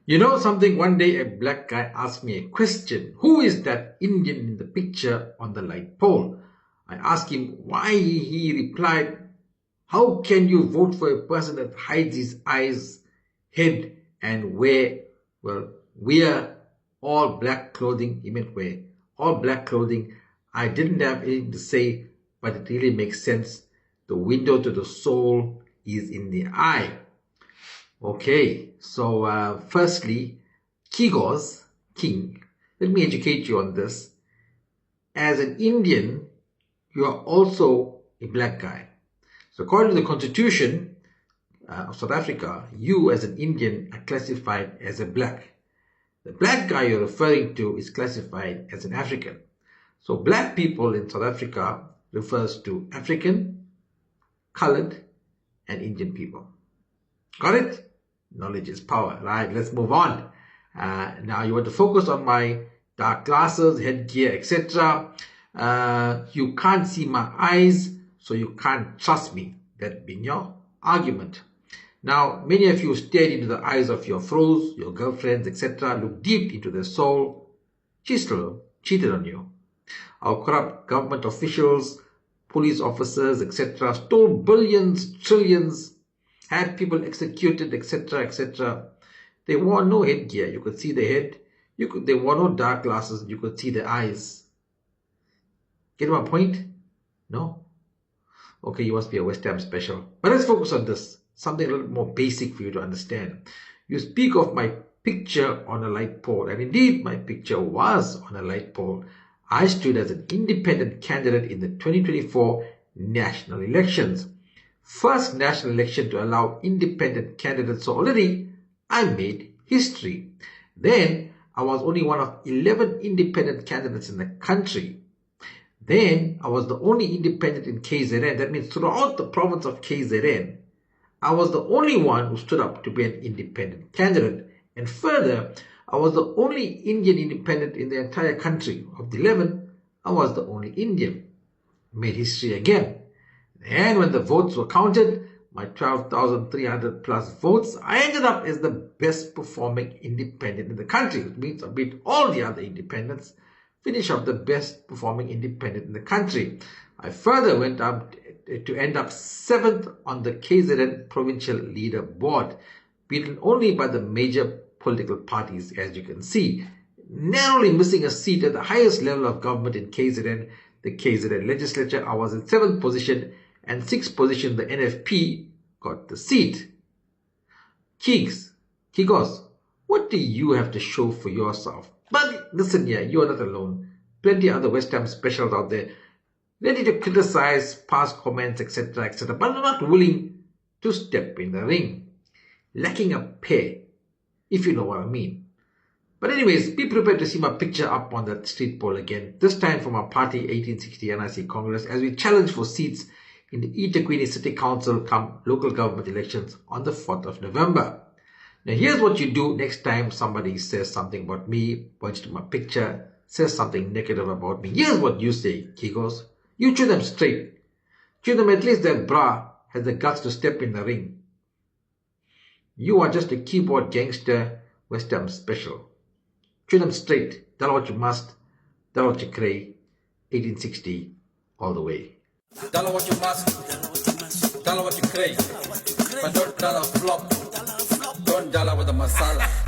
You know something? One day a black guy asked me a question. Who is that Indian in the picture on the light pole? I asked him why. He replied, how can you vote for a person that hides his eyes, head, and wear all black clothing? He meant wear all black clothing. I didn't have anything to say, but it really makes sense. The window to the soul is in the eye. Okay, so firstly, Kigos, king. Let me educate you on this. As an Indian, you are also a black guy. So according to the constitution of South Africa, you as an Indian are classified as a black. The black guy you're referring to is classified as an African. So black people in South Africa refers to African, colored, and Indian people. Got it? Knowledge is power, right? Let's move on. Now you want to focus on my dark glasses, headgear, etc. You can't see my eyes, so you can't trust me. That being your argument. Now, many of you stared into the eyes of your froze, your girlfriends, etc. Look deep into their soul. She still cheated on you. Our corrupt government officials, police officers, etc. stole billions, trillions, had people executed, etc., etc. They wore no headgear. You could see the head. They wore no dark glasses. You could see the eyes. Get my point? No? Okay, you must be a West Ham special. But let's focus on this. Something a little more basic for you to understand. You speak of my picture on a light pole. And indeed, my picture was on a light pole. I stood as an independent candidate in the 2024 national elections. First national election to allow independent candidates. So already I made history. Then I was only one of 11 independent candidates in the country. Then I was the only independent in KZN. That means throughout the province of KZN, I was the only one who stood up to be an independent candidate. And further, I was the only Indian independent in the entire country. Of the 11, I was the only Indian. Made history again. And when the votes were counted, my 12,300 plus votes, I ended up as the best performing independent in the country. Which means I beat all the other independents, finish up the best performing independent in the country. I further went up to end up 7th on the KZN provincial leader board, beaten only by the major political parties, as you can see. Narrowly missing a seat at the highest level of government in KZN, the KZN legislature. I was in 7th position, and 6th position the NFP got the seat. Kigos, what do you have to show for yourself? But listen here, you are not alone. Plenty of other West Ham specials out there, ready to criticize, pass comments, etc., etc., but are not willing to step in the ring. Lacking a pair, if you know what I mean. But anyways, be prepared to see my picture up on that street pole again, this time from our party 1860 NIC Congress, as we challenge for seats in the eThekwini City Council come local government elections on the 4th of November. Now here's what you do next time somebody says something about me, points to my picture, says something negative about me. Here's what you say, Kigos. You chew them straight. Chew them at least their bra has the guts to step in the ring. You are just a keyboard gangster, West Ham special. Chew them straight. Tell what you must. Tell what you crave. 1860 all the way. Tell what you must, tell what you crave, but don't tell a flop, don't tell with the masala.